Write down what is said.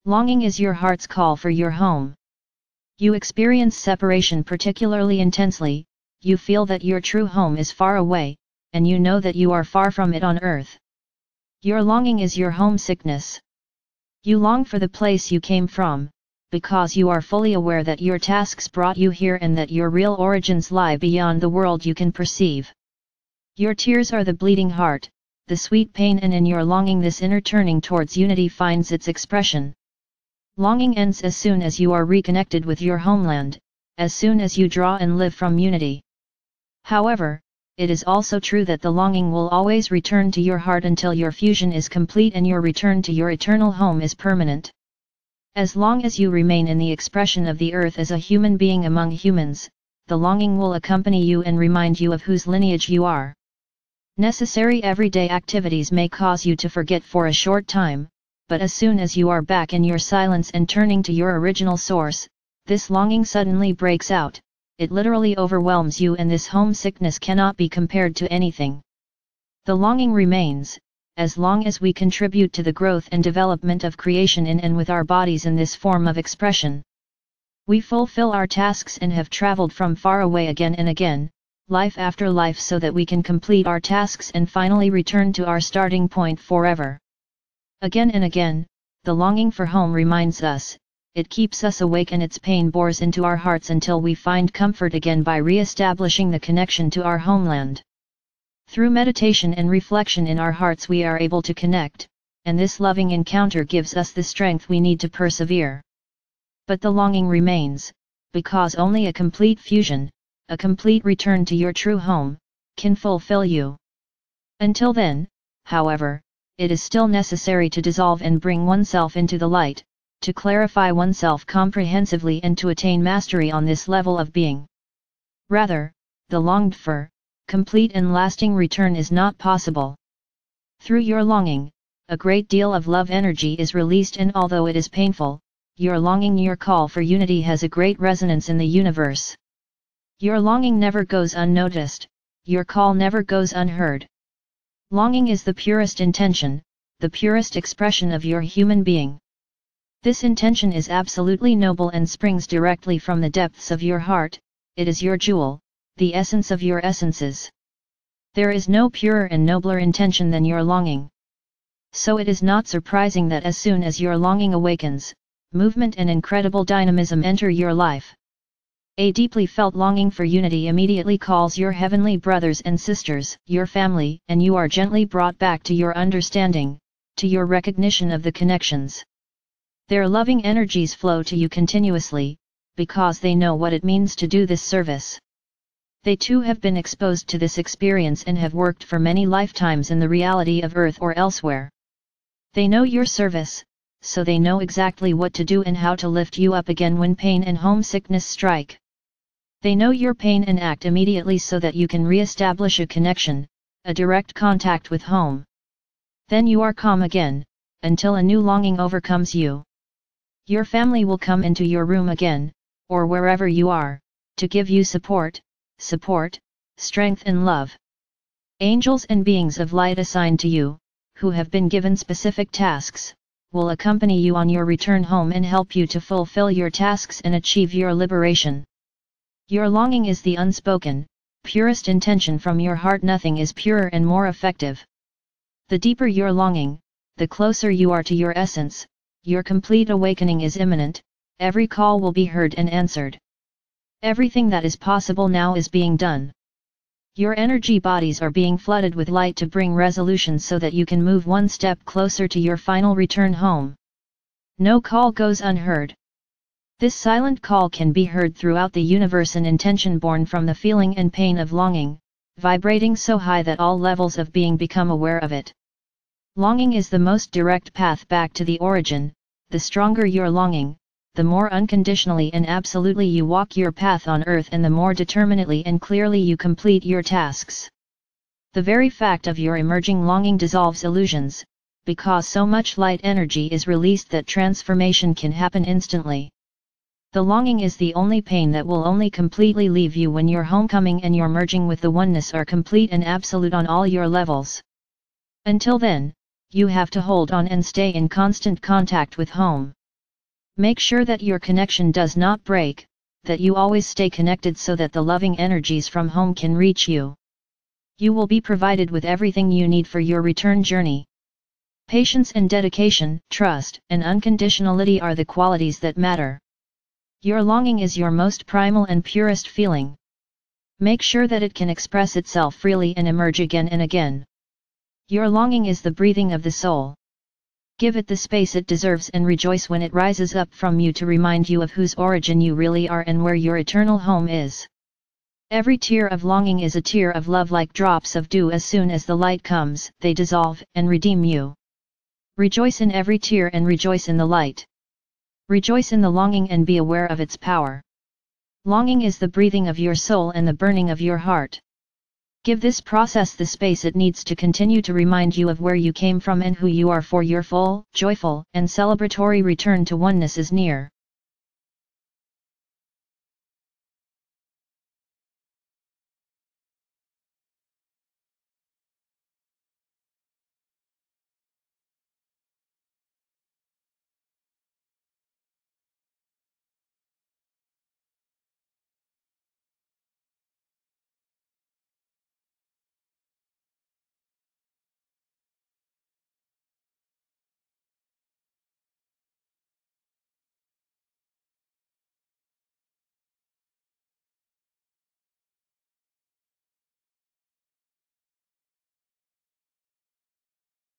Longing is your heart's call for your home. You experience separation particularly intensely, you feel that your true home is far away, and you know that you are far from it on earth. Your longing is your homesickness. You long for the place you came from, because you are fully aware that your tasks brought you here and that your real origins lie beyond the world you can perceive. Your tears are the bleeding heart, the sweet pain, and in your longing this inner turning towards unity finds its expression. Longing ends as soon as you are reconnected with your homeland, as soon as you draw and live from unity. However, it is also true that the longing will always return to your heart until your fusion is complete and your return to your eternal home is permanent. As long as you remain in the expression of the earth as a human being among humans, the longing will accompany you and remind you of whose lineage you are. Necessary everyday activities may cause you to forget for a short time, but as soon as you are back in your silence and turning to your original source, this longing suddenly breaks out. It literally overwhelms you, and this homesickness cannot be compared to anything. The longing remains, as long as we contribute to the growth and development of creation in and with our bodies in this form of expression. We fulfill our tasks and have traveled from far away again and again, life after life, so that we can complete our tasks and finally return to our starting point forever. Again and again, the longing for home reminds us, it keeps us awake, and its pain bores into our hearts until we find comfort again by re-establishing the connection to our homeland. Through meditation and reflection in our hearts we are able to connect, and this loving encounter gives us the strength we need to persevere. But the longing remains, because only a complete fusion, a complete return to your true home, can fulfill you. Until then, however, it is still necessary to dissolve and bring oneself into the light, to clarify oneself comprehensively and to attain mastery on this level of being. Rather, the longed for, complete and lasting return is not possible. Through your longing, a great deal of love energy is released, and although it is painful, your longing, your call for unity has a great resonance in the universe. Your longing never goes unnoticed, your call never goes unheard. Longing is the purest intention, the purest expression of your human being. This intention is absolutely noble and springs directly from the depths of your heart. It is your jewel, the essence of your essences. There is no purer and nobler intention than your longing. So it is not surprising that as soon as your longing awakens, movement and incredible dynamism enter your life. A deeply felt longing for unity immediately calls your heavenly brothers and sisters, your family, and you are gently brought back to your understanding, to your recognition of the connections. Their loving energies flow to you continuously, because they know what it means to do this service. They too have been exposed to this experience and have worked for many lifetimes in the reality of Earth or elsewhere. They know your service, so they know exactly what to do and how to lift you up again when pain and homesickness strike. They know your pain and act immediately so that you can re-establish a connection, a direct contact with home. Then you are calm again, until a new longing overcomes you. Your family will come into your room again, or wherever you are, to give you support, strength and love. Angels and beings of light assigned to you, who have been given specific tasks, will accompany you on your return home and help you to fulfill your tasks and achieve your liberation. Your longing is the unspoken, purest intention from your heart. Nothing is purer and more effective. The deeper your longing, the closer you are to your essence. Your complete awakening is imminent, every call will be heard and answered. Everything that is possible now is being done. Your energy bodies are being flooded with light to bring resolution so that you can move one step closer to your final return home. No call goes unheard. This silent call can be heard throughout the universe, an intention born from the feeling and pain of longing, vibrating so high that all levels of being become aware of it. Longing is the most direct path back to the origin. The stronger your longing, the more unconditionally and absolutely you walk your path on earth, and the more determinedly and clearly you complete your tasks. The very fact of your emerging longing dissolves illusions, because so much light energy is released that transformation can happen instantly. The longing is the only pain that will only completely leave you when your homecoming and your merging with the oneness are complete and absolute on all your levels. Until then, you have to hold on and stay in constant contact with home. Make sure that your connection does not break, that you always stay connected so that the loving energies from home can reach you. You will be provided with everything you need for your return journey. Patience and dedication, trust, and unconditionality are the qualities that matter. Your longing is your most primal and purest feeling. Make sure that it can express itself freely and emerge again and again. Your longing is the breathing of the soul. Give it the space it deserves and rejoice when it rises up from you to remind you of whose origin you really are and where your eternal home is. Every tear of longing is a tear of love, like drops of dew. As soon as the light comes, they dissolve and redeem you. Rejoice in every tear and rejoice in the light. Rejoice in the longing and be aware of its power. Longing is the breathing of your soul and the burning of your heart. Give this process the space it needs to continue to remind you of where you came from and who you are, for your full, joyful, and celebratory return to oneness is near.